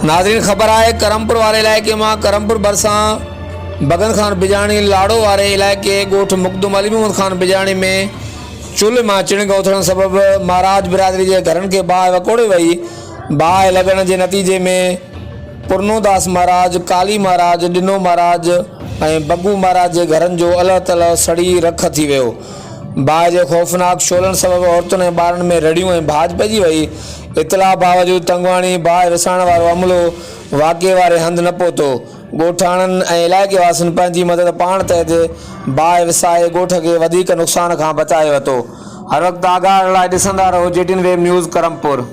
नाज़रीन ख़बर है करमपुर वाले इलाइक़े में करमपुर भरिसां बगन खान बिजाणी लाड़ो वाले इलाइक़े ॻोठ मुक़दम अली मोहम्मद खान बिजाणी में चुल्ह मां चिणग उथण सबब महाराज बिरादरी के घरनि के बाहि वकोड़े वई। बाहि लॻण के नतीजे में पुरनोदास महाराज, काली महाराज, डिनो महाराज ऐं बग्गू महाराज के घरनि जो अलॻि तलॻि सड़ी रख थी वियो। बाहि के खौफ़नाक शोलनि सबब औरतुनि ऐं ॿारनि में रड़ियूं ऐं भाॼ पइजी वई। इतला बावजूद तंगवाणी बाहि विसाइण वारो अमलो वाक़े वारे हंधि न पहुतो। ॻोठाणनि ऐं इलाइक़े वासियुनि पंहिंजी मदद पाण तहत बाहि विसाए ॻोठ के वधीक नुक़सान खां बचाए वरितो। हर वक़्तु आगाह लाइ ॾिसंदा रहो JTN वेब न्यूज़ करमपुर।